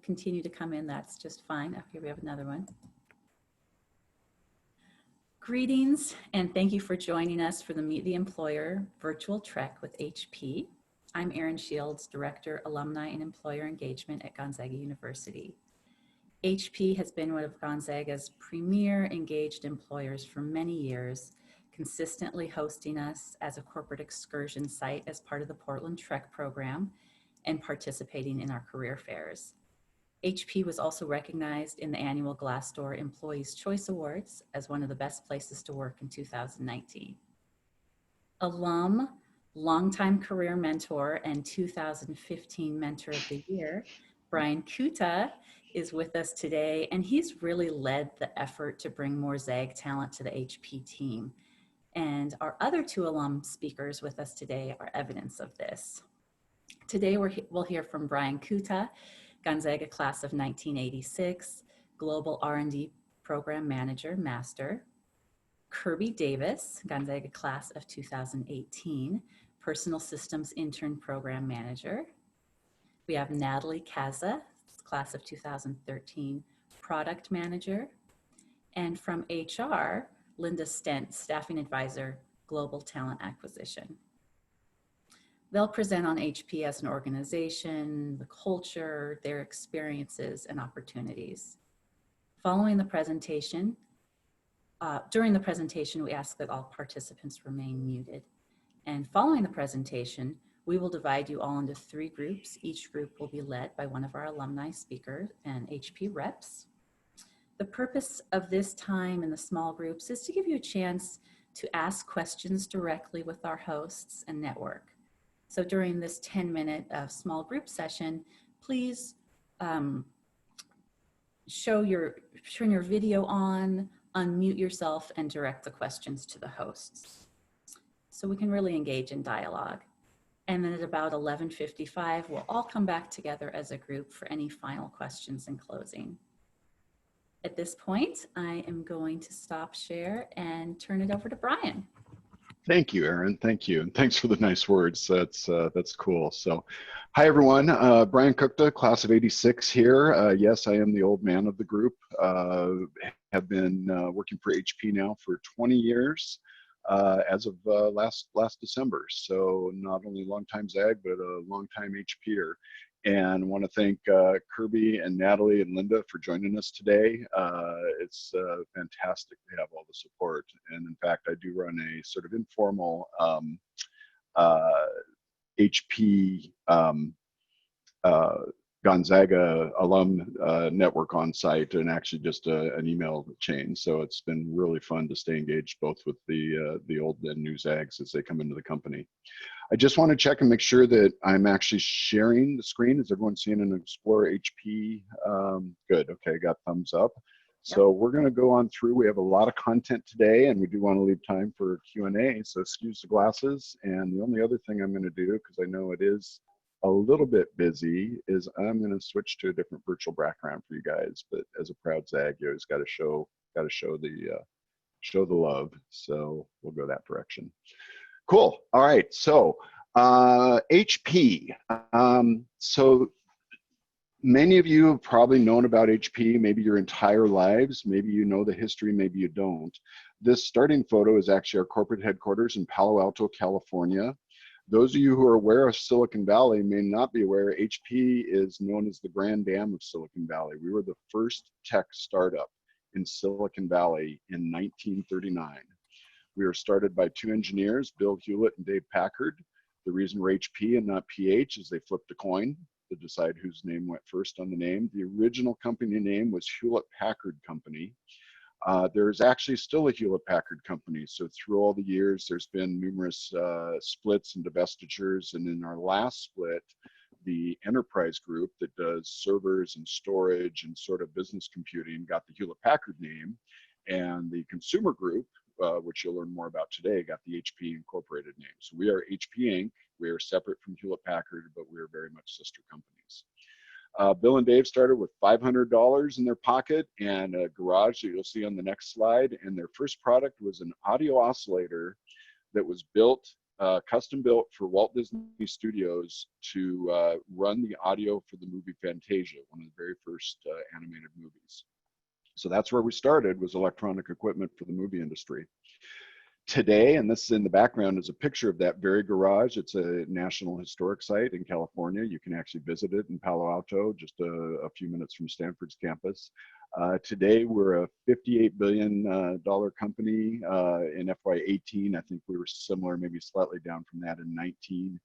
continue to come in, that's just fine. Up here we have another one. Greetings, and thank you for joining us for the Meet the Employer virtual trek with HP. I'm Erin Shields, Director, Alumni and Employer Engagement at Gonzaga University. HP has been one of Gonzaga's premier engaged employers for many years, consistently hosting us as a corporate excursion site as part of the Portland Trek program and participating in our career fairs. HP was also recognized in the annual Glassdoor Employees' Choice Awards as one of the best places to work in 2019. Alum, longtime career mentor, and 2015 Mentor of the Year, Brian Kuta, is with us today, and he's really led the effort to bring more ZAG talent to the HP team. And our other two alum speakers with us today are evidence of this. Today we'll hear from Brian Kuta, Gonzaga class of 1986, Global R&D Program Manager, Master. Kirby Davis, Gonzaga class of 2018, Personal Systems Intern Program Manager. We have Natalie Kaza, class of 2013, Product Manager. And from HR, Linda Stent, Staffing Advisor, Global Talent Acquisition. They'll present on HP as an organization, the culture, their experiences and opportunities. Following the presentation, during the presentation, we ask that all participants remain muted. And following the presentation, we will divide you all into 3 groups. Each group will be led by one of our alumni speakers and HP reps. The purpose of this time in the small groups is to give you a chance to ask questions directly with our hosts and network. So during this 10-minute small group session, please turn your video on, unmute yourself, and direct the questions to the hosts. So we can really engage in dialogue. And then at about 11:55, we'll all come back together as a group for any final questions and closing. At this point, I am going to stop share and turn it over to Brian. Thank you, Erin. Thank you. And thanks for the nice words. That's cool. So, hi, everyone. Brian Kukta, class of 86 here. Yes, I am the old man of the group. Have been working for HP now for 20 years as of last December. So not only a long-time ZAG, but a long-time HPer. And want to thank Kirby and Natalie and Linda for joining us today. It's fantastic to have all the support. And in fact, I do run a sort of informal HP Gonzaga alum network on site, and actually just an email chain. So it's been really fun to stay engaged both with the old and new ZAGs as they come into the company. I just want to check and make sure that I'm actually sharing the screen. Is everyone seeing an Explorer HP? Good, okay, got thumbs up. So we're gonna go on through. We have a lot of content today, and we do want to leave time for Q&A, so excuse the glasses. And the only other thing I'm gonna do, because I know it is a little bit busy, is I'm gonna switch to a different virtual background for you guys. But as a proud ZAG, you always gotta show the love. So we'll go that direction. Cool. All right. So HP. So many of you have probably known about HP, maybe your entire lives. Maybe you know the history, maybe you don't. This starting photo is actually our corporate headquarters in Palo Alto, California. Those of you who are aware of Silicon Valley may not be aware HP is known as the Grand Dam of Silicon Valley. We were the first tech startup in Silicon Valley in 1939. We were started by 2 engineers, Bill Hewlett and Dave Packard. The reason we're HP and not PH is they flipped a coin to decide whose name went first on the name. The original company name was Hewlett Packard Company. There's actually still a Hewlett Packard Company. So through all the years, there's been numerous splits and divestitures. And in our last split, the enterprise group that does servers and storage and sort of business computing got the Hewlett Packard name. And the consumer group, which you'll learn more about today, got the HP Incorporated name. So we are HP Inc. We are separate from Hewlett Packard, but we are very much sister companies. Bill and Dave started with $500 in their pocket and a garage that you'll see on the next slide. And their first product was an audio oscillator that was built custom built for Walt Disney Studios to run the audio for the movie Fantasia, one of the very first animated movies. So that's where we started, was electronic equipment for the movie industry. Today, and this in the background is a picture of that very garage. It's a National Historic Site in California. You can actually visit it in Palo Alto, just a few minutes from Stanford's campus. Today, we're a $58 billion company. In FY18, I think we were similar, maybe slightly down from that in 19,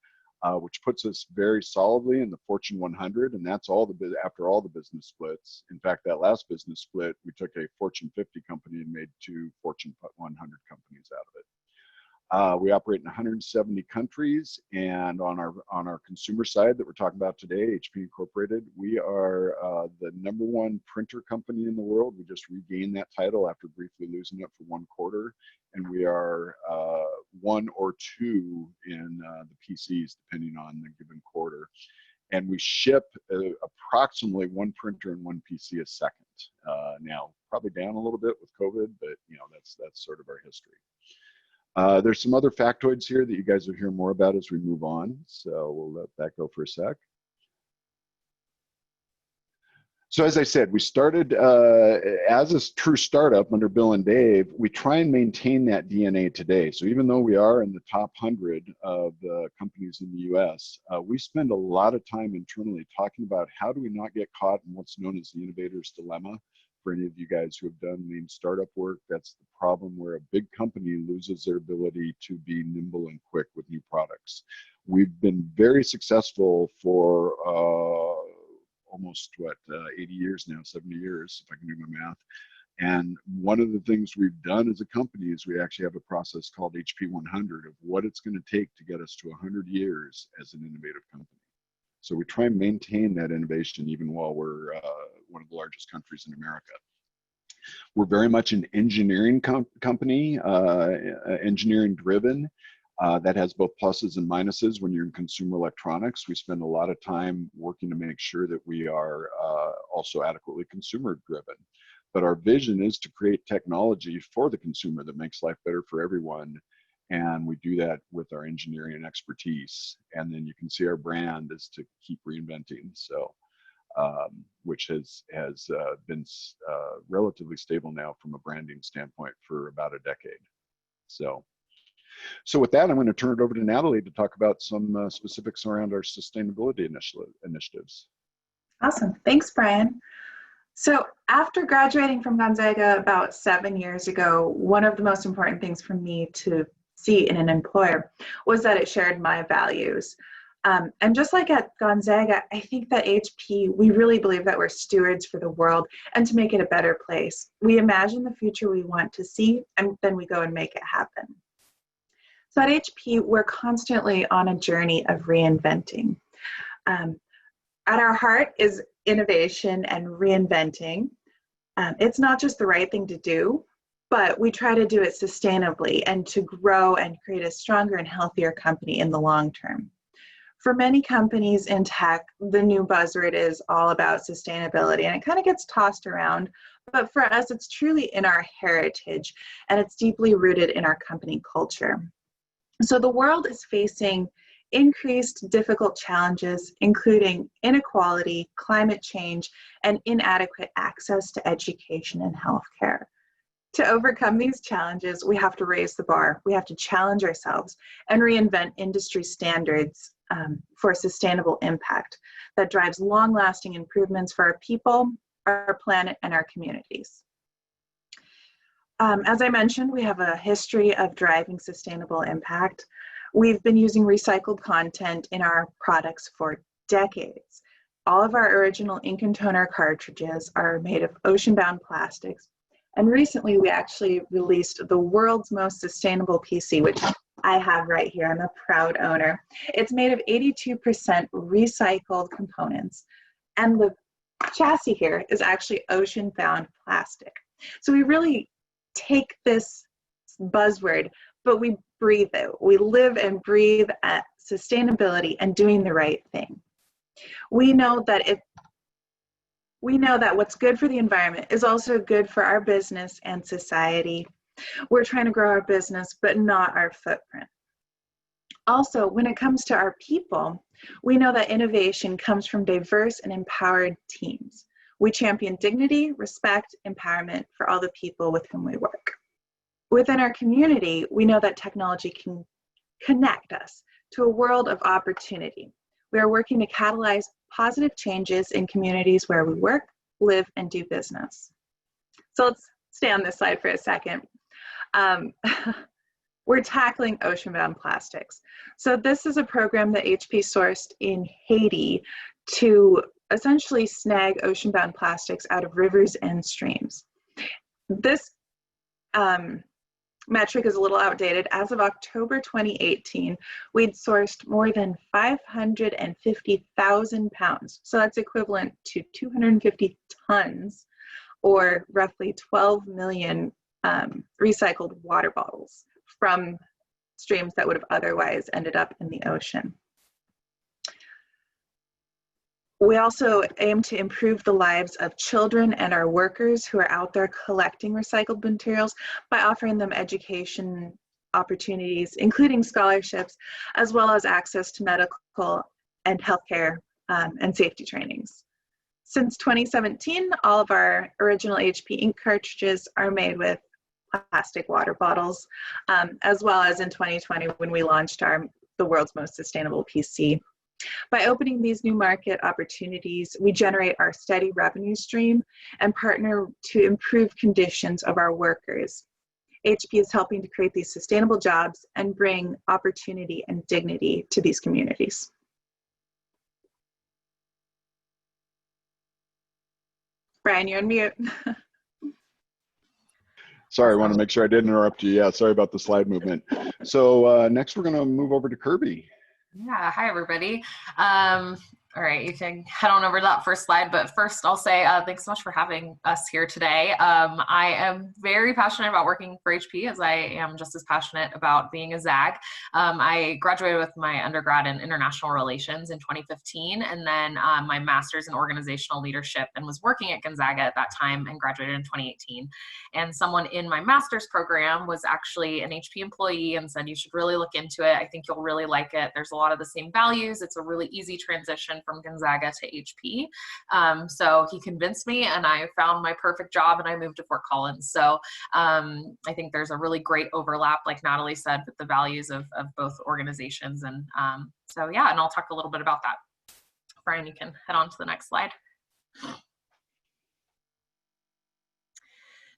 which puts us very solidly in the Fortune 100, and that's all after all the business splits. In fact, that last business split, we took a Fortune 50 company and made 2 Fortune 100 companies out of it. We operate in 170 countries, and on our consumer side that we're talking about today, HP Incorporated, we are the #1 printer company in the world. We just regained that title after briefly losing it for 1 quarter, and we are 1 or 2 in the PCs, depending on the given quarter. And we ship approximately 1 printer and 1 PC a second. Now, probably down a little bit with COVID, but that's sort of our history. There's some other factoids here that you guys will hear more about as we move on, so we'll let that go for a sec. So as I said, we started as a true startup under Bill and Dave. We try and maintain that DNA today. So even though we are in the top 100 of companies in the US, we spend a lot of time internally talking about how do we not get caught in what's known as the innovator's dilemma. For any of you guys who have done lean startup work, that's the problem where a big company loses their ability to be nimble and quick with new products. We've been very successful for almost 80 years now, 70 years, if I can do my math. And one of the things we've done as a company is we actually have a process called HP 100 of what it's going to take to get us to 100 years as an innovative company. So we try and maintain that innovation even while we're one of the largest countries in America. We're very much an engineering company, engineering driven. That has both pluses and minuses when you're in consumer electronics. We spend a lot of time working to make sure that we are also adequately consumer driven. But our vision is to create technology for the consumer that makes life better for everyone. And we do that with our engineering and expertise. And then you can see our brand is to keep reinventing. So, which has been relatively stable now from a branding standpoint for about a decade. So with that, I'm going to turn it over to Natalie to talk about some specifics around our sustainability initiatives. Awesome. Thanks, Brian. So after graduating from Gonzaga about 7 years ago, one of the most important things for me to see in an employer was that it shared my values. And just like at Gonzaga, I think that HP, we really believe that we're stewards for the world and to make it a better place. We imagine the future we want to see, and then we go and make it happen. So at HP, we're constantly on a journey of reinventing. At our heart is innovation and reinventing. It's not just the right thing to do, but we try to do it sustainably and to grow and create a stronger and healthier company in the long term. For many companies in tech, the new buzzword is all about sustainability, and it kind of gets tossed around. But for us, it's truly in our heritage, and it's deeply rooted in our company culture. So the world is facing increased difficult challenges, including inequality, climate change, and inadequate access to education and healthcare. To overcome these challenges, we have to raise the bar. We have to challenge ourselves and reinvent industry standards for sustainable impact that drives long-lasting improvements for our people, our planet, and our communities. As I mentioned, we have a history of driving sustainable impact. We've been using recycled content in our products for decades. All of our original ink and toner cartridges are made of ocean-bound plastics. And recently, we actually released the world's most sustainable PC, which I have right here. I'm a proud owner. It's made of 82% recycled components. And the chassis here is actually ocean-bound plastic. So we really take this buzzword, but we breathe it. We live and breathe at sustainability and doing the right thing. We know that what's good for the environment is also good for our business and society. We're trying to grow our business, but not our footprint. Also, when it comes to our people, we know that innovation comes from diverse and empowered teams. We champion dignity, respect, empowerment for all the people with whom we work. Within our community, we know that technology can connect us to a world of opportunity. We are working to catalyze positive changes in communities where we work, live, and do business. So let's stay on this slide for a second. We're tackling ocean-bound plastics. So this is a program that HP sourced in Haiti to essentially snag ocean-bound plastics out of rivers and streams. This metric is a little outdated. As of October 2018, we'd sourced more than 550,000 pounds. So that's equivalent to 250 tons, or roughly 12 million recycled water bottles from streams that would have otherwise ended up in the ocean. We also aim to improve the lives of children and our workers who are out there collecting recycled materials by offering them education opportunities, including scholarships, as well as access to medical and healthcare and safety trainings. Since 2017, all of our original HP ink cartridges are made with plastic water bottles, as well as in 2020 when we launched the world's most sustainable PC. By opening these new market opportunities, we generate our steady revenue stream and partner to improve conditions of our workers. HP is helping to create these sustainable jobs and bring opportunity and dignity to these communities. Brian, you're on mute. Sorry, I want to make sure I didn't interrupt you. Yeah, sorry about the slide movement. So next we're going to move over to Kirby. Yeah, hi everybody. All right, you can head on over to that first slide, but first I'll say thanks so much for having us here today. I am very passionate about working for HP, as I am just as passionate about being a ZAG. I graduated with my undergrad in international relations in 2015, and then my master's in organizational leadership, and was working at Gonzaga at that time and graduated in 2018. And someone in my master's program was actually an HP employee and said, you should really look into it. I think you'll really like it. There's a lot of the same values. It's a really easy transition from Gonzaga to HP. So he convinced me, and I found my perfect job, and I moved to Fort Collins. So I think there's a really great overlap, like Natalie said, with the values of both organizations. And so yeah, and I'll talk a little bit about that. Brian, you can head on to the next slide.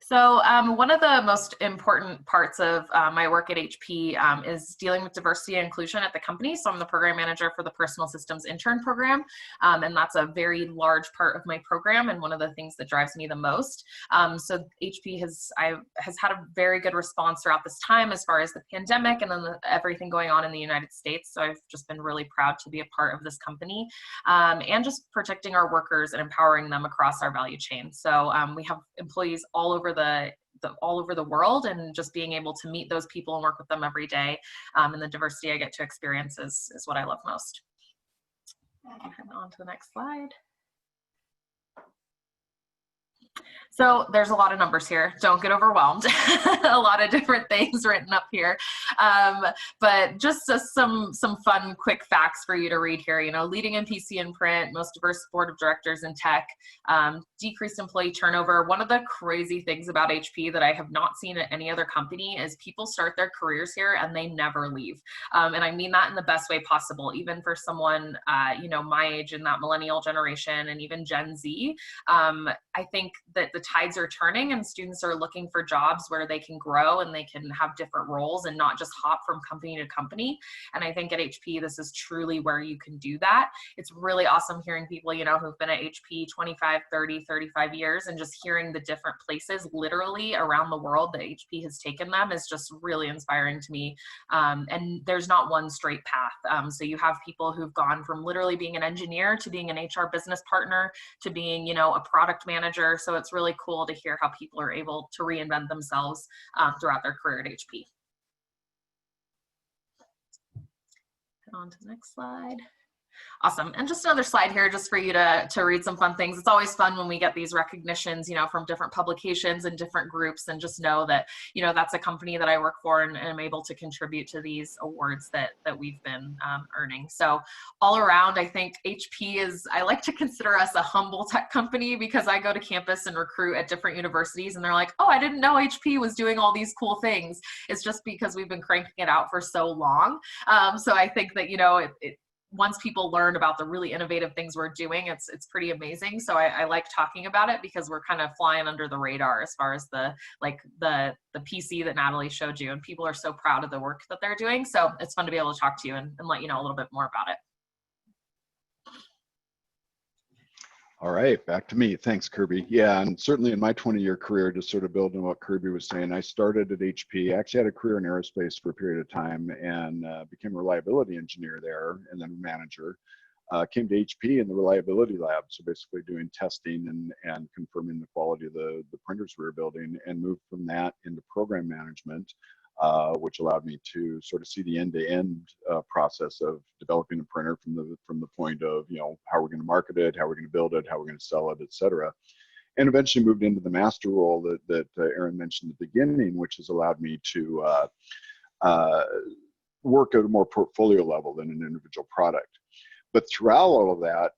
So one of the most important parts of my work at HP is dealing with diversity and inclusion at the company. So I'm the program manager for the Personal Systems Intern Program, and that's a very large part of my program and one of the things that drives me the most. So HP has had a very good response throughout this time as far as the pandemic and then everything going on in the United States. So I've just been really proud to be a part of this company and just protecting our workers and empowering them across our value chain. So we have employees all over the world, and just being able to meet those people and work with them every day, and the diversity I get to experience is what I love most. Head on to the next slide. So there's a lot of numbers here. Don't get overwhelmed. A lot of different things written up here. But just some fun, quick facts for you to read here. You know, leading in PC and print, most diverse board of directors in tech, decreased employee turnover. One of the crazy things about HP that I have not seen at any other company is people start their careers here and they never leave. And I mean that in the best way possible, even for someone, you know, my age, in that millennial generation, and even Gen Z. I think that the tides are turning and students are looking for jobs where they can grow and they can have different roles and not just hop from company to company. And I think at HP, this is truly where you can do that. It's really awesome hearing people, you know, who've been at HP 25, 30, 35 years, and just hearing the different places literally around the world that HP has taken them is just really inspiring to me. And there's not one straight path. So you have people who've gone from literally being an engineer to being an HR business partner to being, you know, a product manager. So it's really cool to hear how people are able to reinvent themselves throughout their career at HP. Head on to the next slide. Awesome. And just another slide here just for you to read some fun things. It's always fun when we get these recognitions, you know, from different publications and different groups, and just know that, you know, that's a company that I work for and am able to contribute to these awards that we've been earning. So all around, I think HP is, I like to consider us a humble tech company, because I go to campus and recruit at different universities and they're like, oh, I didn't know HP was doing all these cool things. It's just because we've been cranking it out for so long. So I think that, you know, once people learn about the really innovative things we're doing, it's pretty amazing. So I like talking about it, because we're kind of flying under the radar as far as the PC that Natalie showed you, and people are so proud of the work that they're doing. So it's fun to be able to talk to you and let you know a little bit more about it. All right, back to me. Thanks, Kirby. Yeah, and certainly in my 20-year career, just sort of building on what Kirby was saying, I started at HP. I actually had a career in aerospace for a period of time, and became a reliability engineer there, and then manager. Came to HP in the reliability lab, so basically doing testing and confirming the quality of the printers we were building, and moved from that into program management, which allowed me to sort of see the end-to-end process of developing a printer from the point of, you know, how we're going to market it, how we're going to build it, how we're going to sell it, et cetera. And eventually moved into the master role that Erin mentioned at the beginning, which has allowed me to work at a more portfolio level than an individual product. But throughout all of that,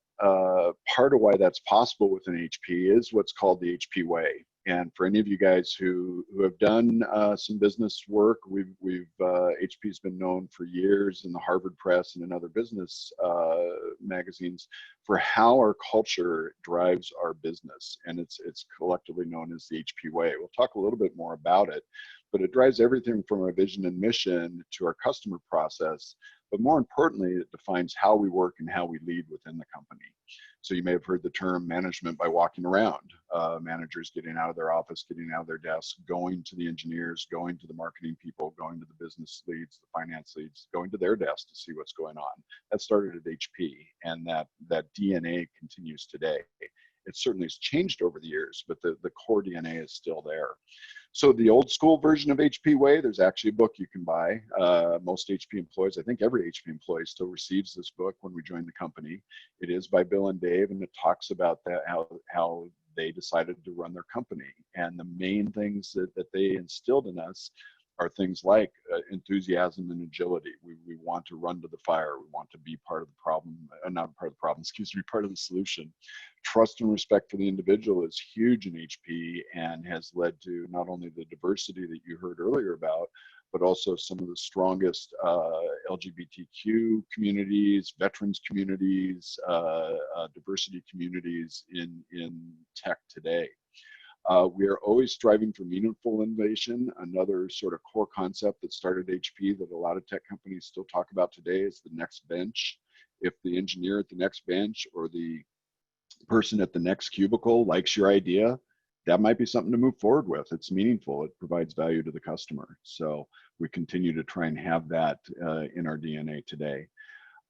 part of why that's possible within HP is what's called the HP way. And for any of you guys who have done some business work, HP's been known for years in the Harvard Press and in other business magazines for how our culture drives our business. And it's collectively known as the HP way. We'll talk a little bit more about it, but it drives everything from our vision and mission to our customer process. But more importantly, it defines how we work and how we lead within the company. So you may have heard the term management by walking around. Managers getting out of their office, getting out of their desk, going to the engineers, going to the marketing people, going to the business leads, the finance leads, going to their desk to see what's going on. That started at HP, and that DNA continues today. It certainly has changed over the years, but the core DNA is still there. So the old school version of HP Way, there's actually a book you can buy. Most HP employees, I think every HP employee still receives this book when we join the company. It is by Bill and Dave, and it talks about that, how they decided to run their company. And the main things that they instilled in us are things like enthusiasm and agility. We want to run to the fire. We want to be part of the problem, not part of the problem, excuse me, part of the solution. Trust and respect for the individual is huge in HP, and has led to not only the diversity that you heard earlier about, but also some of the strongest LGBTQ communities, veterans communities, diversity communities in tech today. We are always striving for meaningful innovation. Another sort of core concept that started HP that a lot of tech companies still talk about today is the next bench. If the engineer at the next bench or the person at the next cubicle likes your idea, that might be something to move forward with. It's meaningful. It provides value to the customer. So we continue to try and have that in our DNA today.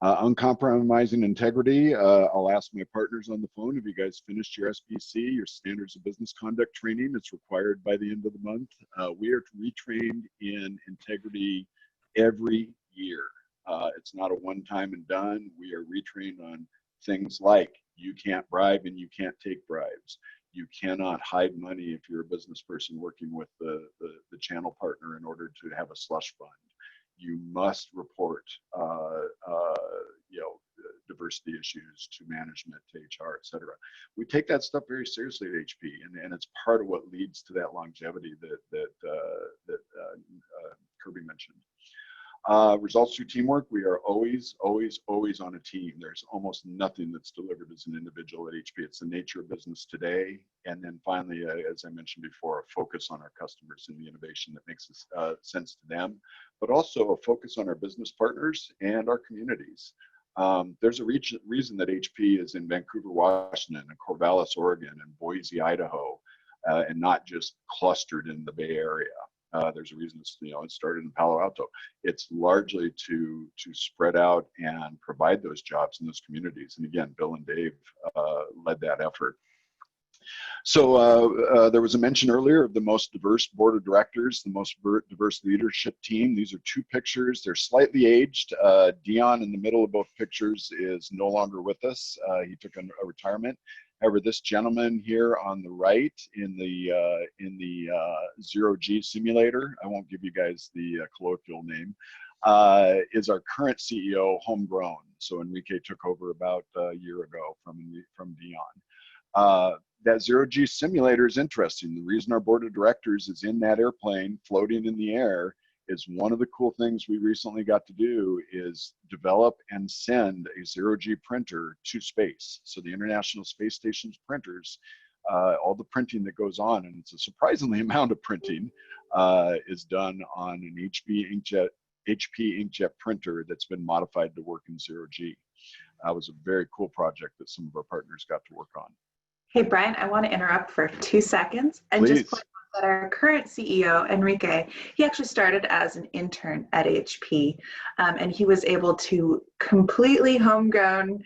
Uncompromising integrity. I'll ask my partners on the phone, have you guys finished your SBC, your Standards of Business Conduct training? It's required by the end of the month. We are retrained in integrity every year. It's not a one-time and done. We are retrained on things like you can't bribe and you can't take bribes. You cannot hide money if you're a business person working with the channel partner in order to have a slush fund. You must report diversity issues to management, to HR, et cetera. We take that stuff very seriously at HP, and it's part of what leads to that longevity that Kirby mentioned. Results through teamwork. We are always on a team. There's almost nothing that's delivered as an individual at HP. It's the nature of business today. And then finally, as I mentioned before, a focus on our customers and the innovation that makes sense to them, but also a focus on our business partners and our communities. There's a reason that HP is in Vancouver, Washington, and Corvallis, Oregon, and Boise, Idaho, and not just clustered in the Bay Area. There's a reason it started in Palo Alto. It's largely to spread out and provide those jobs in those communities. And again, Bill and Dave led that effort. So there was a mention earlier of the most diverse board of directors, the most diverse leadership team. These are two pictures. They're slightly aged. Dion in the middle of both pictures is no longer with us. He took a retirement. However, this gentleman here on the right in the zero-G simulator, I won't give you guys the colloquial name, is our current CEO, homegrown. So Enrique took over about a year ago from Dion. That zero-G simulator is interesting. The reason our board of directors is in that airplane floating in the air is one of the cool things we recently got to do is develop and send a zero-G printer to space. So the International Space Station's printers, all the printing that goes on, and it's a surprisingly amount of printing, is done on an HP inkjet printer that's been modified to work in zero-G. That was a very cool project that some of our partners got to work on. Hey, Brian, I want to interrupt for 2 seconds and Please. just point out that our current CEO, Enrique, he actually started as an intern at HP, and he was able to completely homegrown,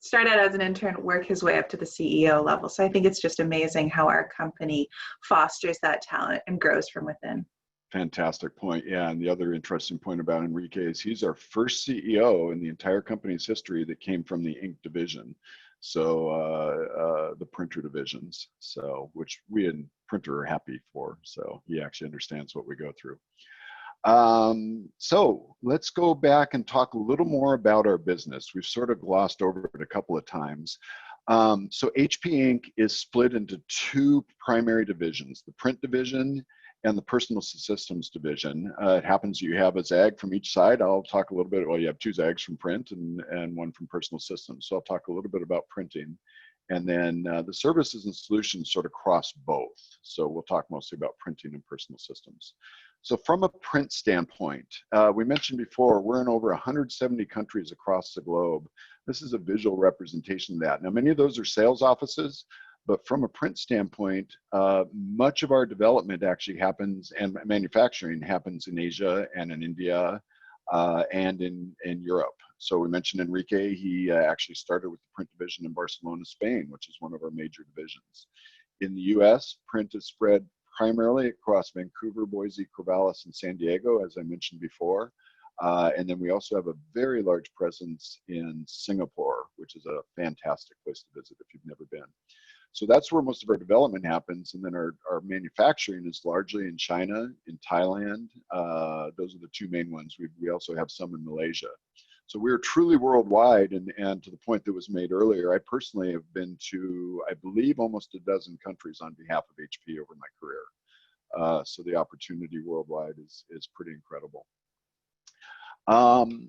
start out as an intern, work his way up to the CEO level. So I think it's just amazing how our company fosters that talent and grows from within. Fantastic point. Yeah, and the other interesting point about Enrique is he's our first CEO in the entire company's history that came from the ink division. So the printer divisions, so which we in printer are happy for. So he actually understands what we go through. So let's go back and talk a little more about our business. We've sort of glossed over it a couple of times. So HP Inc. is split into 2 primary divisions, the print division and the personal systems division. It happens you have a ZAG from each side. I'll talk a little bit, well, you have 2 ZAGs from print and 1 from personal systems. So I'll talk a little bit about printing. And then the services and solutions sort of cross both. So we'll talk mostly about printing and personal systems. So from a print standpoint, we mentioned before, we're in over 170 countries across the globe. This is a visual representation of that. Now, many of those are sales offices, but from a print standpoint, much of our development actually happens and manufacturing happens in Asia and in India and in Europe. So we mentioned Enrique, he actually started with the print division in Barcelona, Spain, which is one of our major divisions. In the US, print is spread primarily across Vancouver, Boise, Corvallis, and San Diego, as I mentioned before. And then we also have a very large presence in Singapore, which is a fantastic place to visit if you've never been. So that's where most of our development happens. And then our manufacturing is largely in China, in Thailand. Those are the 2 main ones. We also have some in Malaysia. So we're truly worldwide. And to the point that was made earlier, I personally have been to, I believe, almost a dozen countries on behalf of HP over my career. So the opportunity worldwide is pretty incredible.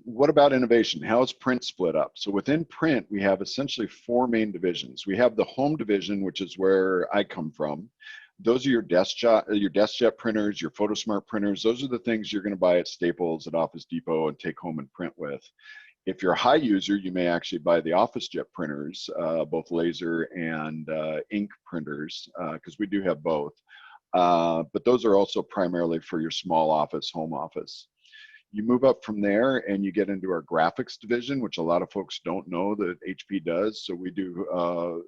What about innovation? How is print split up? So within print, we have essentially 4 main divisions. We have the home division, which is where I come from. Those are your DeskJet printers, your PhotoSmart printers. Those are the things you're going to buy at Staples, at Office Depot, and take home and print with. If you're a high user, you may actually buy the OfficeJet printers, both laser and ink printers, because we do have both. But those are also primarily for your small office, home office. You move up from there and you get into our graphics division, which a lot of folks don't know that HP does. So we do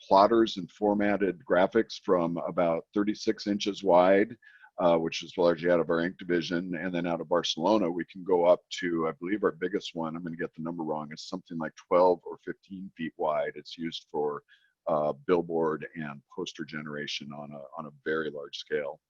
plotters and formatted graphics from about 36 inches wide, which is largely out of our ink division. And then out of Barcelona, we can go up to, I believe our biggest one, I'm going to get the number wrong, is something like 12 or 15 feet wide. It's used for billboard and poster generation on a very large scale.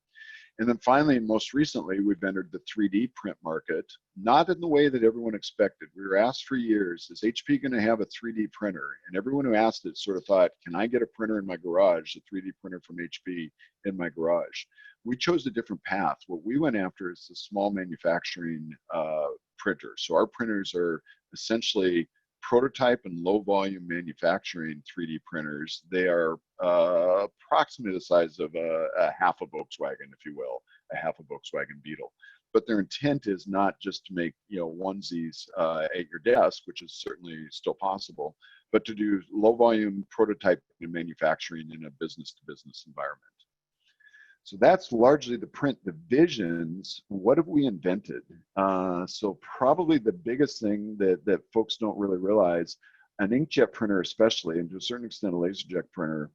And then finally, most recently, we've entered the 3D print market, not in the way that everyone expected. We were asked for years, is HP going to have a 3D printer? And everyone who asked it sort of thought, can I get a printer in my garage, a 3D printer from HP in my garage? We chose a different path. What we went after is the small manufacturing printer. So our printers are essentially prototype and low volume manufacturing 3D printers. They are approximately the size of a half a Volkswagen, if you will, a half a Volkswagen Beetle. But their intent is not just to make onesies at your desk, which is certainly still possible, but to do low volume prototype manufacturing in a business to business environment. So that's largely the print divisions. What have we invented? So probably the biggest thing that folks don't really realize, an inkjet printer especially, and to a certain extent a laserjet printer,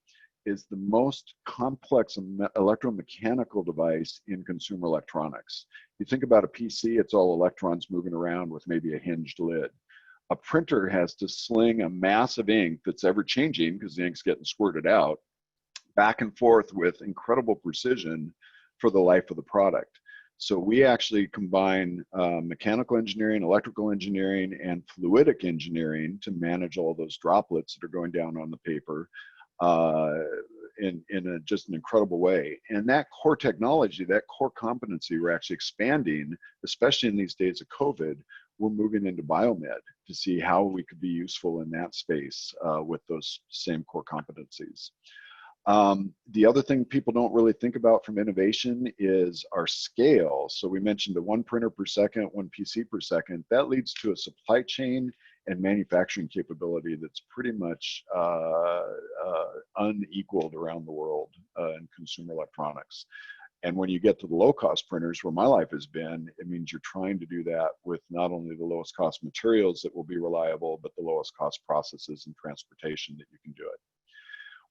is the most complex electromechanical device in consumer electronics. You think about a PC, it's all electrons moving around with maybe a hinged lid. A printer has to sling a mass of ink that's ever changing because the ink's getting squirted out back and forth with incredible precision for the life of the product. So we actually combine mechanical engineering, electrical engineering, and fluidic engineering to manage all those droplets that are going down on the paper in just an incredible way. And that core technology, that core competency, we're actually expanding, especially in these days of COVID. We're moving into biomed to see how we could be useful in that space with those same core competencies. The other thing people don't really think about from innovation is our scale. So we mentioned the 1 printer per second, 1 PC per second. That leads to a supply chain and manufacturing capability that's pretty much unequaled around the world in consumer electronics. And when you get to the low-cost printers, where my life has been, it means you're trying to do that with not only the lowest cost materials that will be reliable, but the lowest cost processes and transportation that you can do it.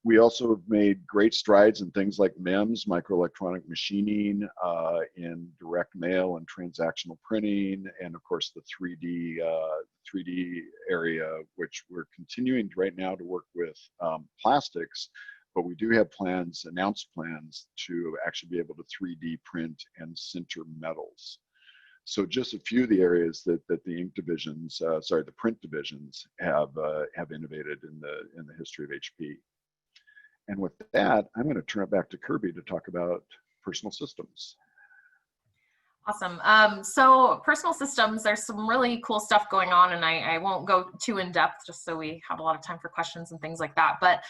We also have made great strides in things like MEMS, microelectronic machining, in direct mail and transactional printing, and of course the 3D area, which we're continuing right now to work with plastics, but we do have plans, announced plans, to actually be able to 3D print and sinter metals. So just a few of the areas that the ink divisions, the print divisions have innovated in the history of HP. And with that, I'm going to turn it back to Kirby to talk about personal systems. Awesome. So personal systems, there's some really cool stuff going on, and I won't go too in depth just so we have a lot of time for questions and things like that. But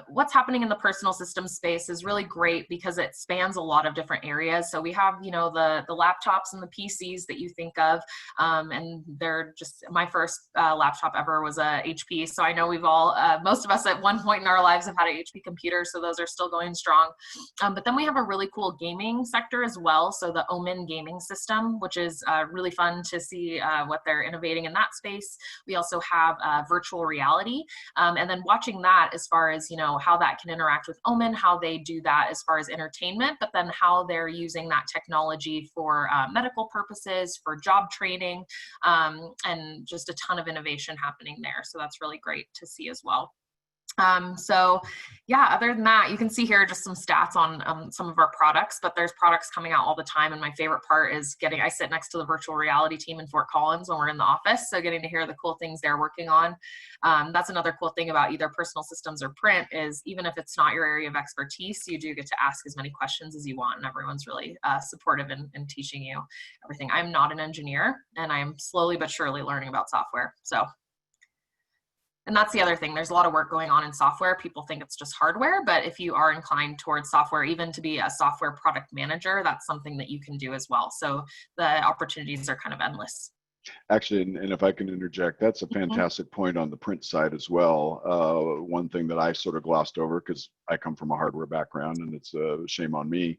what's happening in the personal system space is really great because it spans a lot of different areas. So we have, you know, the laptops and the PCs that you think of, and they're just, my first laptop ever was a HP. So I know we've all, most of us at one point in our lives have had an HP computer, so those are still going strong. But then we have a really cool gaming sector as well. So the Omen gaming system, which is really fun to see what they're innovating in that space. We also have virtual reality, and then watching that as far as, you know, how that can interact with Omen, how they do that as far as entertainment, but then how they're using that technology for medical purposes, for job training, and just a ton of innovation happening there. So that's really great to see as well. So yeah, other than that, you can see here just some stats on some of our products, but there's products coming out all the time. And my favorite part is I sit next to the virtual reality team in Fort Collins when we're in the office. So getting to hear the cool things they're working on. That's another cool thing about either personal systems or print is even if it's not your area of expertise, you do get to ask as many questions as you want. And everyone's really supportive in teaching you everything. I'm not an engineer, and I'm slowly but surely learning about software. And that's the other thing. There's a lot of work going on in software. People think it's just hardware, but if you are inclined towards software, even to be a software product manager, that's something that you can do as well. So the opportunities are kind of endless. Actually, and if I can interject, that's a fantastic point on the print side as well. One thing that I sort of glossed over, because I come from a hardware background and it's a shame on me,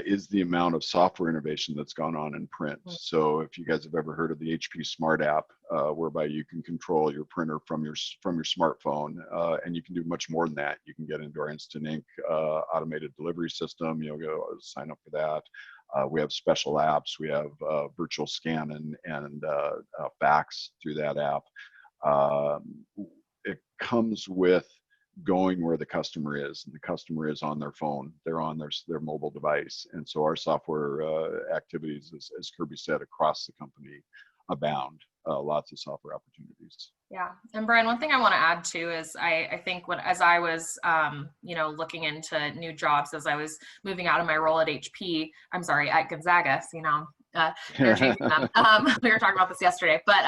is the amount of software innovation that's gone on in print. So if you guys have ever heard of the HP Smart app, whereby you can control your printer from your smartphone, and you can do much more than that. You can get into our Instant Ink automated delivery system. You'll go sign up for that. We have special apps. We have virtual scan and fax through that app. It comes with going where the customer is, and the customer is on their phone. They're on their mobile device. And so our software activities, as Kirby said, across the company abound. Lots of software opportunities. Yeah, and Brian, one thing I want to add too is I think as I was looking into new jobs, as I was moving out of my role at at Gonzaga, so, interchanging them. We were talking about this yesterday, but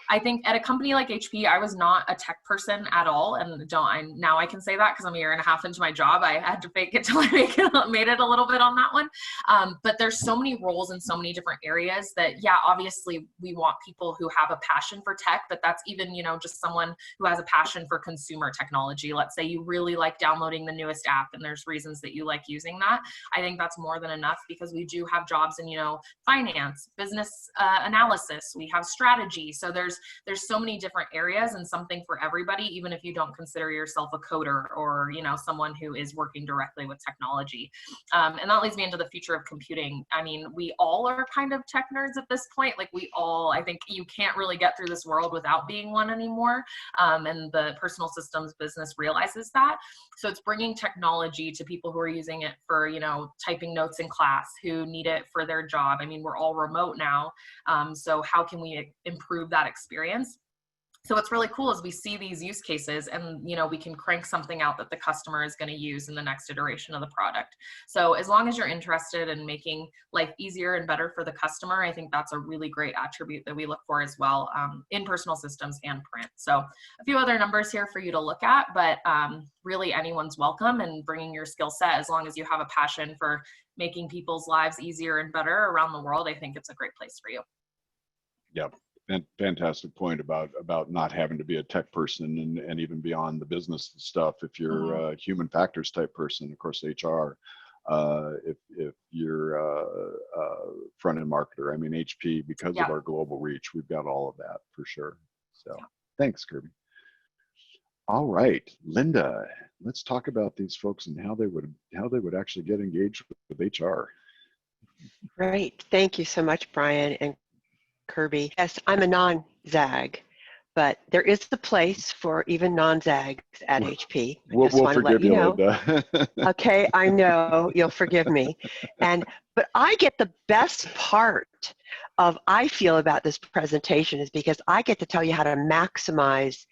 I think at a company like HP, I was not a tech person at all, and now I can say that because I'm a year and a half into my job. I had to fake it till I made it a little bit on that one. But there's so many roles in so many different areas that, yeah, obviously we want people who have a passion for tech, but that's even, just someone who has a passion for consumer technology. Let's say you really like downloading the newest app and there's reasons that you like using that. I think that's more than enough because we do have jobs in, finance, business analysis, we have strategy. So there's there's so many different areas and something for everybody, even if you don't consider yourself a coder or, you know, someone who is working directly with technology. And that leads me into the future of computing. I mean, we all are kind of tech nerds at this point. Like we all, I think you can't really get through this world without being one anymore. And the personal systems business realizes that. So it's bringing technology to people who are using it for, you know, typing notes in class, who need it for their job. I mean, we're all remote now. So how can we improve that experience? So what's really cool is we see these use cases and, you know, we can crank something out that the customer is going to use in the next iteration of the product. So as long as you're interested in making life easier and better for the customer, I think that's a really great attribute that we look for as well in personal systems and print. So a few other numbers here for you to look at, but really anyone's welcome, and bringing your skill set, as long as you have a passion for making people's lives easier and better around the world, I think it's a great place for you. Yep. Fantastic point about not having to be a tech person, and even beyond the business stuff. If you're a human factors type person, of course, HR, if you're a front-end marketer, I mean, HP, because of our global reach, we've got all of that for sure. So thanks, Kirby. All right, Linda, let's talk about these folks and how they would actually get engaged with HR. Great. Thank you so much, Brian and Kirby. Yes, I'm a non-ZAG, but there is a place for even non-ZAGs at HP. We'll forgive you, Linda. Okay, I know you'll forgive me. But I get the best part I feel about this presentation is because I get to tell you how to maximize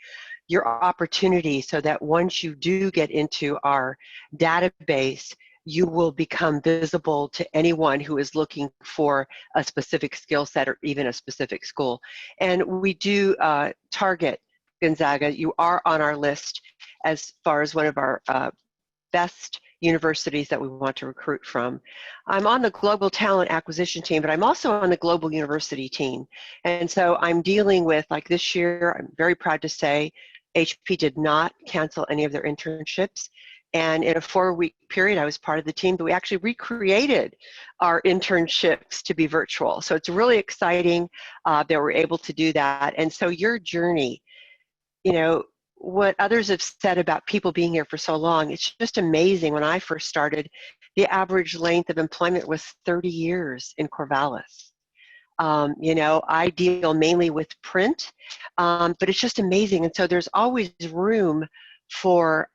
your opportunity so that once you do get into our database, you will become visible to anyone who is looking for a specific skill set or even a specific school. And we do target Gonzaga. You are on our list as far as one of our best universities that we want to recruit from. I'm on the global talent acquisition team, but I'm also on the global university team. And so I'm dealing with, like this year, I'm very proud to say, HP did not cancel any of their internships. And in a 4-week period, I was part of the team, but we actually recreated our internships to be virtual. So it's really exciting that we're able to do that. And so your journey, you know, what others have said about people being here for so long, it's just amazing. When I first started, the average length of employment was 30 years in Corvallis. You know, I deal mainly with print, but it's just amazing. And so there's always room for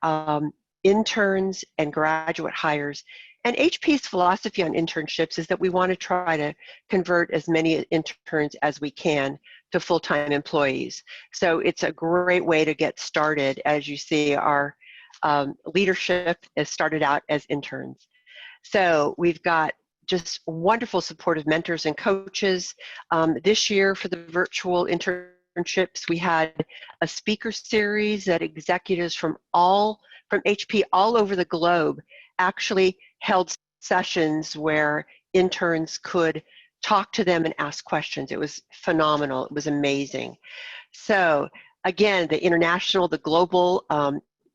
interns and graduate hires. And HP's philosophy on internships is that we want to try to convert as many interns as we can to full-time employees. So it's a great way to get started. As you see, our leadership has started out as interns. So we've got just wonderful supportive mentors and coaches. This year for the virtual internships, we had a speaker series that executives from HP all over the globe actually held sessions where interns could talk to them and ask questions. It was phenomenal. It was amazing. So again, the international, the global,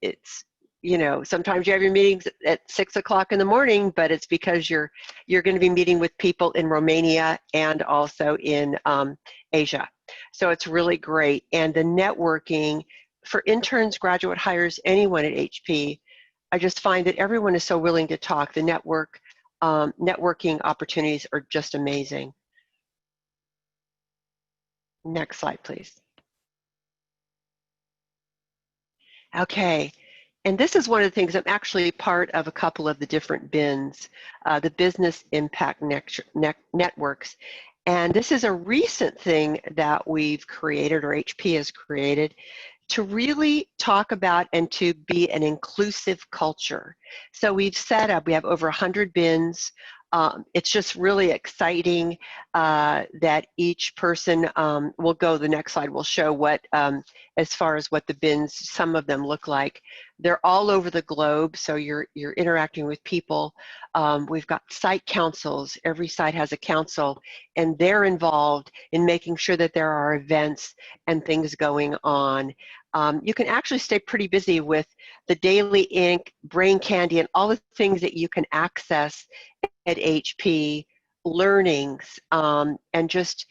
it's, you know, sometimes you have your meetings at 6 o'clock in the morning, but it's because you're going to be meeting with people in Romania and also in Asia. So it's really great. And the networking for interns, graduate hires, anyone at HP, I just find that everyone is so willing to talk. The networking opportunities are just amazing. Next slide, please. Okay, and this is one of the things, I'm actually part of a couple of the different BINs, the Business Impact Networks. And this is a recent thing that we've created, or HP has created, to really talk about and to be an inclusive culture. So we've set up, we have over 100 BINs. It's just really exciting that each person will go, the next slide will show what, as far as what the BINs, some of them look like. They're all over the globe, so you're interacting with people. We've got site councils. Every site has a council, and they're involved in making sure that there are events and things going on. You can actually stay pretty busy with the Daily Ink, Brain Candy, and all the things that you can access at HP, learnings, and just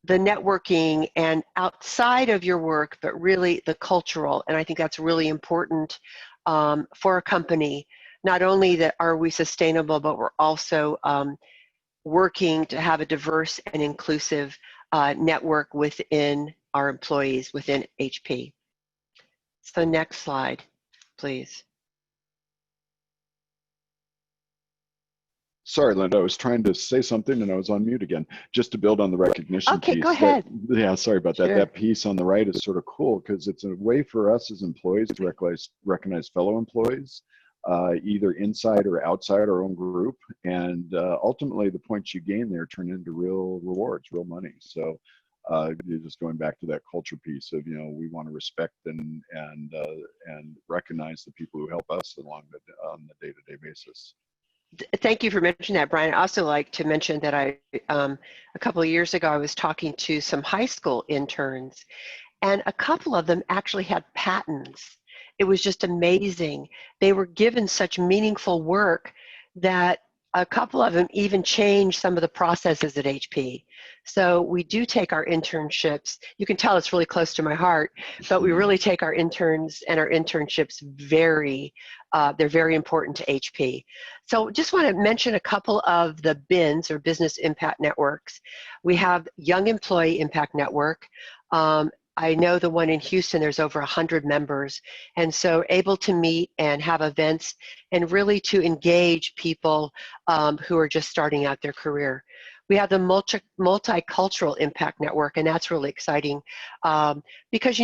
the networking and outside of your work, but really the cultural. And I think that's really important for a company. Not only that are we sustainable, but we're also working to have a diverse and inclusive network within our employees, within HP. So next slide, please. Sorry, Linda, I was trying to say something and I was on mute again. Just to build on the recognition Okay, piece. go ahead. Yeah, sorry about that. Sure. That piece on the right is sort of cool because it's a way for us as employees to recognize fellow employees, either inside or outside our own group. And ultimately, the points you gain there turn into real rewards, real money. So you're just going back to that culture piece of, we want to respect and recognize the people who help us on the day-to-day basis. Thank you for mentioning that, Brian. I'd also like to mention that a couple of years ago, I was talking to some high school interns, and a couple of them actually had patents. It was just amazing. They were given such meaningful work that a couple of them even changed some of the processes at HP. So we do take our internships. You can tell it's really close to my heart, but we really take our interns and our internships they're very important to HP. So just want to mention a couple of the BINs, or Business Impact Networks. We have Young Employee Impact Network. I know the one in Houston, there's over 100 members, and so able to meet and have events and really to engage people who are just starting out their career. We have the Multicultural Impact Network, and that's really exciting because,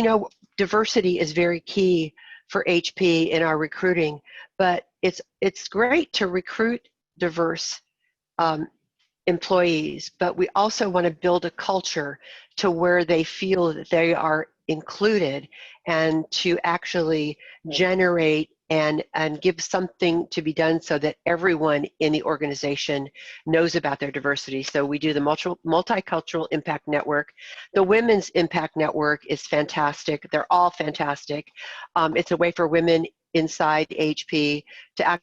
diversity is very key for HP in our recruiting, but it's great to recruit diverse employees, but we also want to build a culture to where they feel that they are included and to actually generate and give something to be done so that everyone in the organization knows about their diversity. So we do the Multicultural Impact Network. The Women's Impact Network is fantastic. They're all fantastic. It's a way for women inside HP to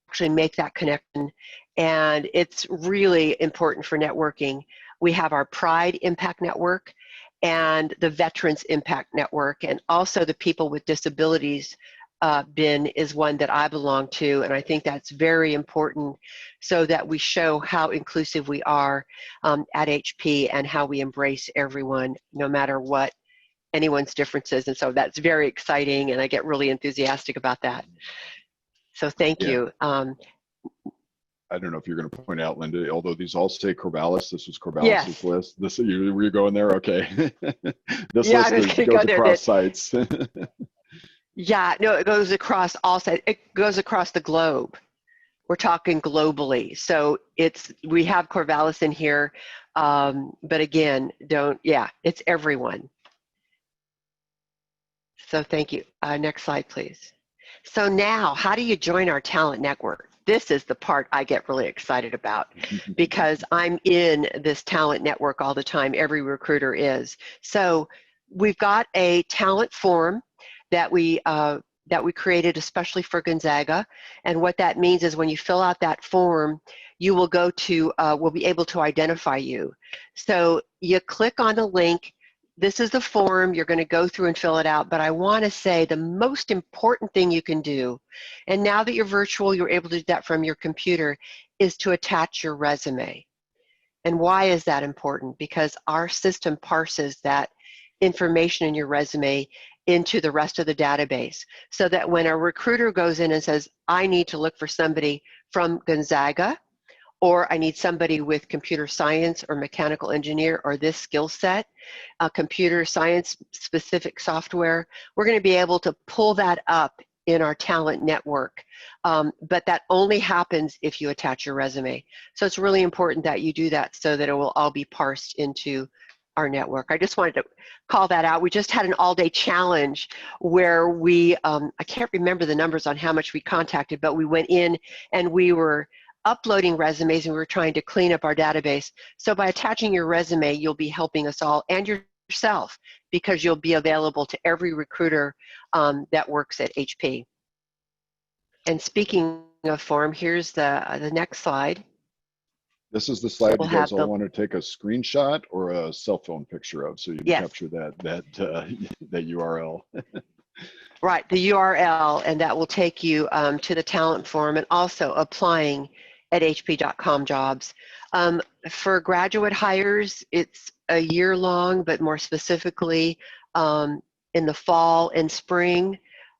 actually make that connection, and it's really important for networking. We have our Pride Impact Network and the Veterans Impact Network, and also the People with Disabilities BIN is one that I belong to, and I think that's very important so that we show how inclusive we are at HP and how we embrace everyone, no matter what anyone's differences. And so that's very exciting, and I get really enthusiastic about that. So thank you. I don't know if you're going to point out, Linda, although these all say Corvallis, this was Corvallis' Yes. list. Were you going there? Okay. This Yeah, list goes across sites. Yeah, no, it goes across all sites. It goes across the globe. We're talking globally. So we have Corvallis in here, but again, it's everyone. So thank you. Next slide, please. So now, how do you join our talent network? This is the part I get really excited about because I'm in this talent network all the time. Every recruiter is. So we've got a talent form that we created especially for Gonzaga. And what that means is when you fill out that form, you will go to, we'll be able to identify you. So you click on the link. This is the form. You're going to go through and fill it out. But I want to say the most important thing you can do, and now that you're virtual, you're able to do that from your computer, is to attach your resume. And why is that important? Because our system parses that information in your resume into the rest of the database, so that when a recruiter goes in and says, I need to look for somebody from Gonzaga, or I need somebody with computer science or mechanical engineer or this skill set, computer science specific software, we're going to be able to pull that up in our talent network. But that only happens if you attach your resume. So it's really important that you do that so that it will all be parsed into our network. I just wanted to call that out. We just had an all-day challenge where we, I can't remember the numbers on how much we contacted, but we went in and we were uploading resumes and we were trying to clean up our database. So by attaching your resume, you'll be helping us all and yourself, because you'll be available to every recruiter that works at HP. And speaking of form, here's the next slide. This is the So slide we'll you guys have all the, want to take a screenshot or a cell phone picture of, so you can yes, capture that URL. right, the URL, and that will take you to the talent forum and also applying at hp.com jobs. For graduate hires, it's a year long, but more specifically in the fall and spring.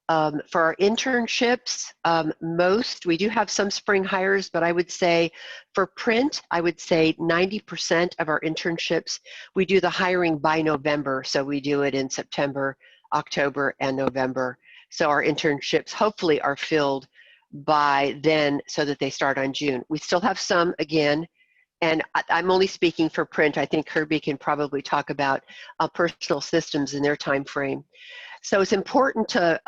For our internships, we do have some spring hires, but I would say for print, I would say 90% of our internships, we do the hiring by November. So we do it in September, October, and November. So our internships hopefully are filled by then so that they start on June. We still have some again, and I'm only speaking for print. I think Kirby can probably talk about personal systems in their time frame. So it's important to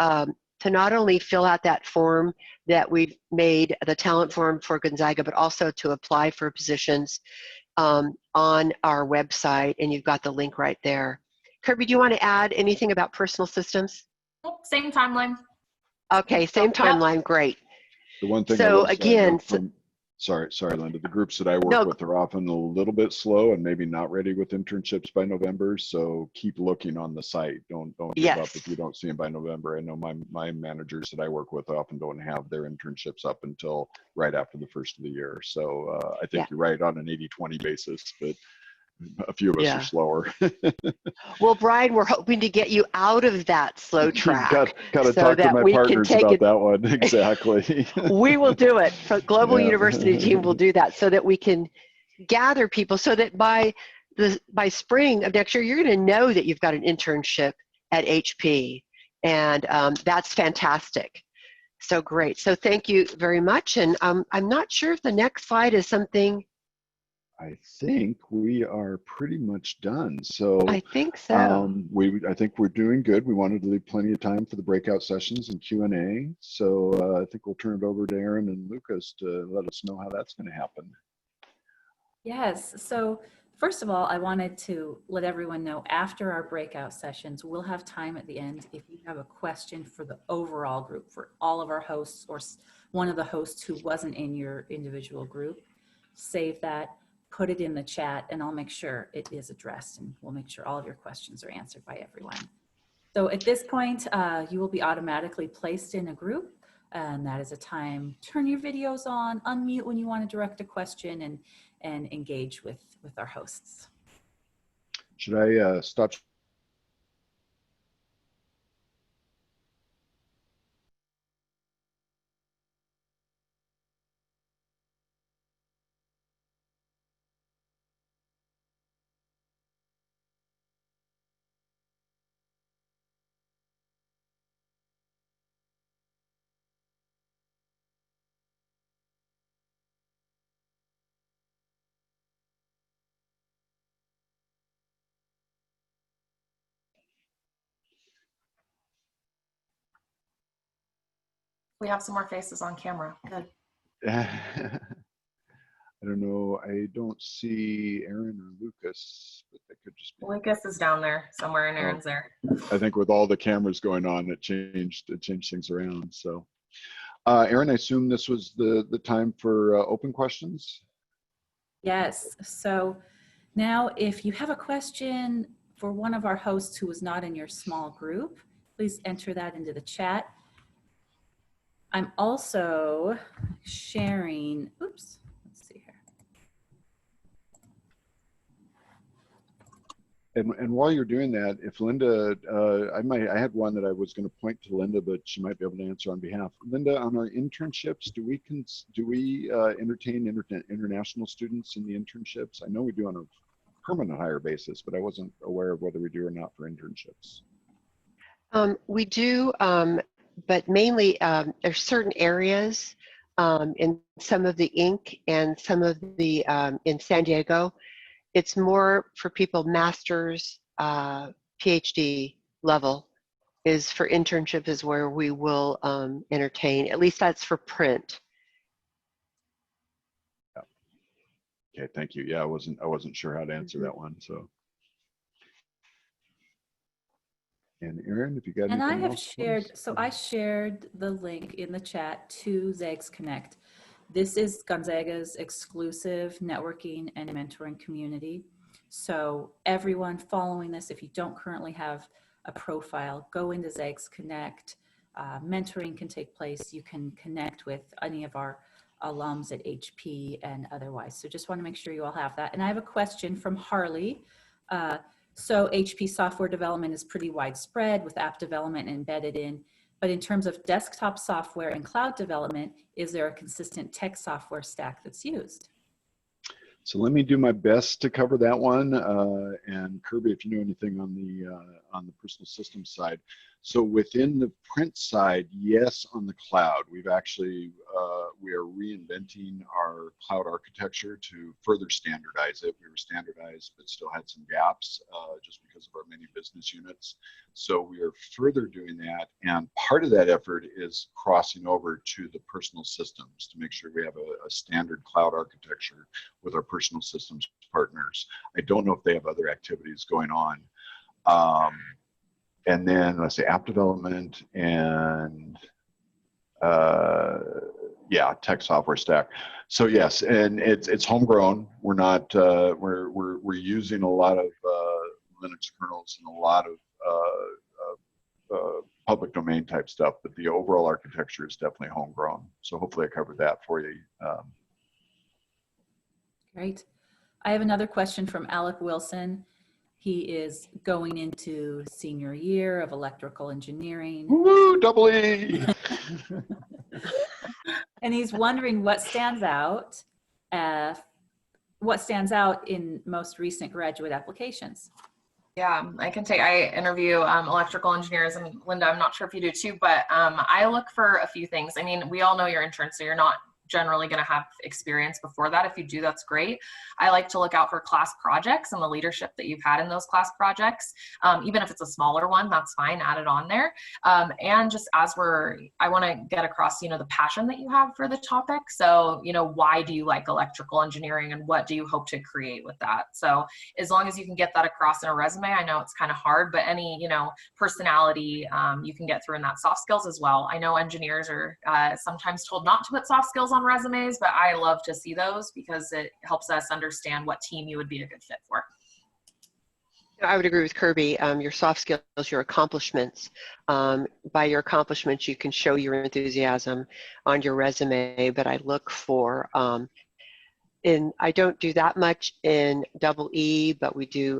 not only fill out that form that we've made, the talent form for Gonzaga, but also to apply for positions on our website, and you've got the link right there. Kirby, do you want to add anything about personal systems? Same timeline. Okay, same timeline, great. The one thing I So will say, again, sorry, Linda, the groups that I work no, with are often a little bit slow and maybe not ready with internships by November. So keep looking on the site. Don't give up yes, if you don't see them by November. I know my managers that I work with often don't have their internships up until right after the first of the year. So I think yeah, you're right on an 80-20 basis, but a few of us are yeah. slower. Well, Brian, we're hoping to get you out of that slow track Got to so talk to that my we can partners take about it. that one. Exactly. We will do it. The Global Yeah. University team will do that so that we can gather people so that by spring of next year, you're going to know that you've got an internship at HP. And that's fantastic. So great. So thank you very much. And I'm not sure if the next slide is something. I think we are pretty much done. So I think so. I think we're doing good. We wanted to leave plenty of time for the breakout sessions and Q&A. So I think we'll turn it over to Aaron and Lucas to let us know how that's going to happen. Yes, so first of all, I wanted to let everyone know after our breakout sessions, we'll have time at the end if you have a question for the overall group, for all of our hosts or one of the hosts who wasn't in your individual group. Save that, put it in the chat, and I'll make sure it is addressed, and we'll make sure all of your questions are answered by everyone. So at this point, you will be automatically placed in a group, and that is a time, turn your videos on, unmute when you want to direct a question, and engage with our hosts. Should I stop? We have some more faces on camera. Good. I don't know. I don't see Aaron or Lucas, but that could just be. Lucas is down there somewhere, and Aaron's there. I think with all the cameras going on, it changed things around. So, Aaron, I assume this was the time for open questions. Yes, so now if you have a question for one of our hosts who was not in your small group, please enter that into the chat. I'm also sharing, oops, let's see here. And while you're doing that, if Linda, I had one that I was going to point to Linda, but she might be able to answer on behalf. Linda, on our internships, do we entertain international students in the internships? I know we do on a permanent hire basis, but I wasn't aware of whether we do or not for internships. We do, but mainly there's certain areas in some of the Inc. and some of the in San Diego. It's more for people master's, PhD level is for internship is where we will entertain. At least that's for print. Yeah. Okay, thank you. Yeah, I wasn't sure how to answer that one. So. And Aaron, if you got anything else. And I have shared the link in the chat to Zags Connect. This is Gonzaga's exclusive networking and mentoring community. So everyone following this, if you don't currently have a profile, go into Zags Connect. Mentoring can take place. You can connect with any of our alums at HP and otherwise. So just want to make sure you all have that. And I have a question from Harley. So HP software development is pretty widespread with app development embedded in, but in terms of desktop software and cloud development, is there a consistent tech software stack that's used? So let me do my best to cover that one. And Kirby, if you know anything on the personal systems side. So within the print side, yes, on the cloud, we've actually, we are reinventing our cloud architecture to further standardize it. We were standardized, but still had some gaps just because of our many business units. So we are further doing that. And part of that effort is crossing over to the personal systems to make sure we have a standard cloud architecture with our personal systems partners. I don't know if they have other activities going on. And then let's say app development and yeah, tech software stack. So yes, and it's homegrown. We're not we're using a lot of Linux kernels and a lot of public domain type stuff, but the overall architecture is definitely homegrown. So hopefully I covered that for you. Great. I have another question from Alec Wilson. He is going into senior year of electrical engineering. Woo, double E! And he's wondering what stands out in most recent graduate applications. Yeah, I can take, I interview electrical engineers, and Linda, I'm not sure if you do too, but I look for a few things. I mean, we all know you're interns, so you're not generally going to have experience before that. If you do, that's great. I like to look out for class projects and the leadership that you've had in those class projects. Even if it's a smaller one, that's fine, add it on there. And just as I want to get across, the passion that you have for the topic. So, why do you like electrical engineering and what do you hope to create with that? So as long as you can get that across in a resume, I know it's kind of hard, but any, personality you can get through in that. Soft skills as well. I know engineers are sometimes told not to put soft skills on resumes, but I love to see those because it helps us understand what team you would be a good fit for. I would agree with Kirby. Your soft skills, your accomplishments. By your accomplishments, you can show your enthusiasm on your resume, but I look for, I don't do that much in double E, but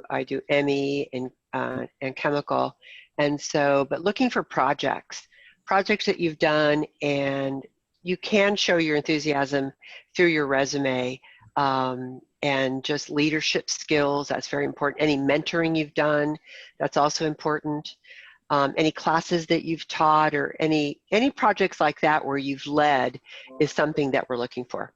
I do ME and chemical. And so, but looking for projects that you've done, and you can show your enthusiasm through your resume, and just leadership skills, that's very important. Any mentoring you've done, that's also important. Any classes that you've taught or any projects like that where you've led is something that we're looking for.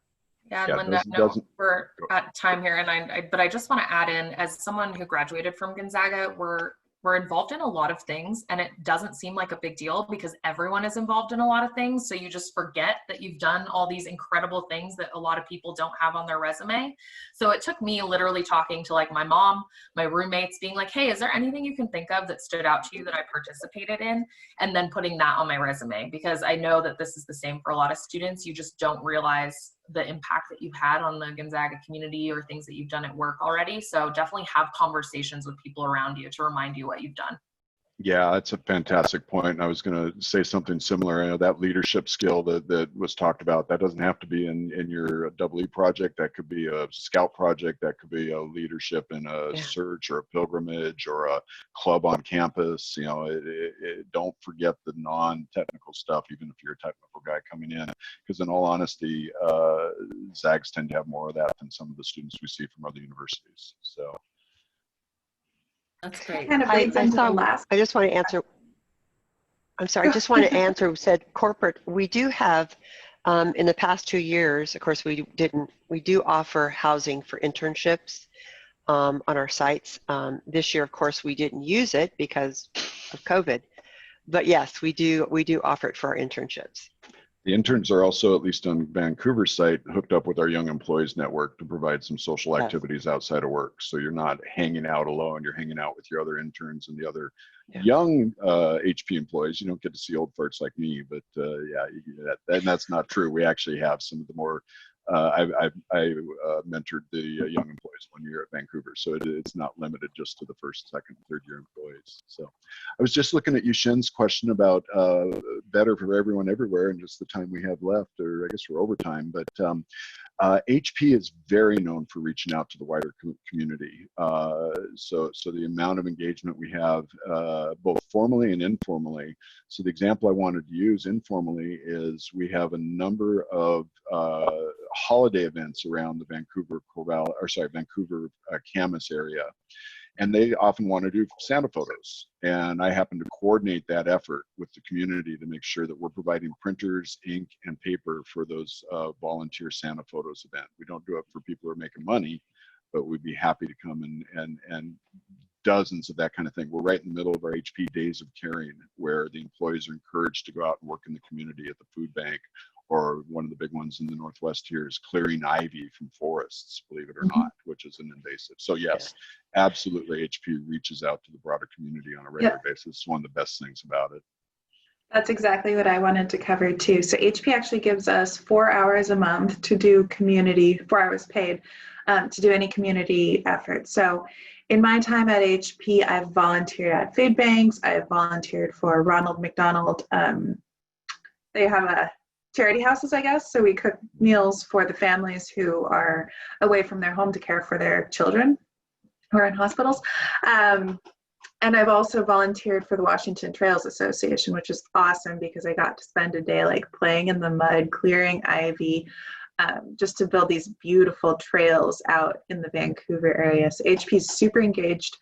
Yeah, and Linda, I know we're at time here, and but I just want to add in, as someone who graduated from Gonzaga, we're involved in a lot of things, and it doesn't seem like a big deal because everyone is involved in a lot of things. So you just forget that you've done all these incredible things that a lot of people don't have on their resume. So it took me literally talking to like my mom, my roommates, being like, hey, is there anything you can think of that stood out to you that I participated in? And then putting that on my resume, because I know that this is the same for a lot of students. You just don't realize the impact that you've had on the Gonzaga community or things that you've done at work already. So definitely have conversations with people around you to remind you what you've done. Yeah, that's a fantastic point. And I was going to say something similar. That leadership skill that was talked about, that doesn't have to be in your double E project. That could be a scout project. That could be a leadership in a search or a pilgrimage or a club on campus. Don't forget the non-technical stuff, even if you're a technical guy coming in. Because in all honesty, Zags tend to have more of that than some of the students we see from other universities. So. That's great. Kind of leads into the last. I just want to answer. I'm sorry. I just want to answer. Said corporate. We do have, in the past 2 years. Of course, we do offer housing for internships on our sites. This year, of course, we didn't use it because of COVID. But yes, we do offer it for our internships. The interns are also, at least on Vancouver site, hooked up with our Young Employees Network to provide some social activities outside of work. So you're not hanging out alone, you're hanging out with your other interns and the other Yeah. Young HP employees, you don't get to see old farts like me, but yeah, and that's not true. We actually have some of the more, I mentored the young employees 1 year at Vancouver, so it's not limited just to the first, second, third year employees. So I was just looking at Yushin's question about better for everyone everywhere and just the time we have left, or I guess we're over time, but HP is very known for reaching out to the wider community. So the amount of engagement we have, both formally and informally. So the example I wanted to use informally is we have a number of holiday events around the Vancouver Camas area. And they often want to do Santa photos. And I happen to coordinate that effort with the community to make sure that we're providing printers, ink, and paper for those volunteer Santa photos event. We don't do it for people who are making money, but we'd be happy to come and dozens of that kind of thing. We're right in the middle of our HP Days of Caring, where the employees are encouraged to go out and work in the community at the food bank, or one of the big ones in the Northwest here is clearing ivy from forests, believe it or not, which is an invasive. So yes, absolutely, HP reaches out to the broader community on a regular basis. It's one of the best things about it. That's exactly what I wanted to cover too. So HP actually gives us 4 hours a month to do community, 4 hours paid, to do any community effort. So in my time at HP, I've volunteered at food banks. I've volunteered for Ronald McDonald. They have a charity houses, I guess. So we cook meals for the families who are away from their home to care for their children who are in hospitals. And I've also volunteered for the Washington Trails Association, which is awesome because I got to spend a day like playing in the mud, clearing ivy, just to build these beautiful trails out in the Vancouver area. So HP is super engaged.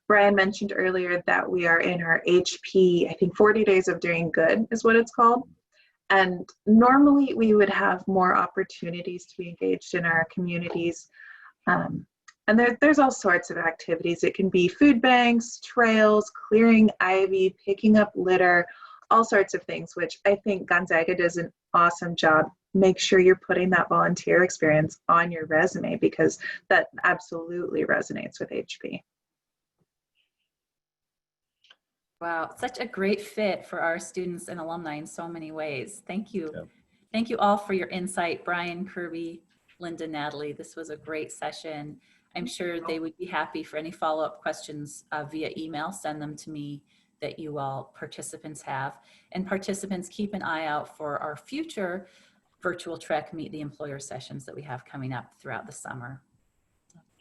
Brian mentioned earlier that we are in our HP, I think 40 Days of Doing Good is what it's called. And normally we would have more opportunities to be engaged in our communities. And there's all sorts of activities. It can be food banks, trails, clearing ivy, picking up litter, all sorts of things, which I think Gonzaga does an awesome job. Make sure you're putting that volunteer experience on your resume because that absolutely resonates with HP. Wow, such a great fit for our students and alumni in so many ways. Thank you. Yeah. Thank you all for your insight, Brian, Kirby, Linda, Natalie. This was a great session. I'm sure they would be happy for any follow-up questions via email. Send them to me that you all participants have. And participants, keep an eye out for our future virtual Trek Meet the Employer sessions that we have coming up throughout the summer.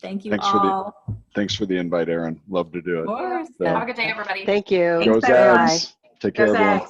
Thank you all. Thanks for the invite, Erin. Love to do it. Of course. Have a good day, everybody. Thank you. Go Zags. Take care, everyone.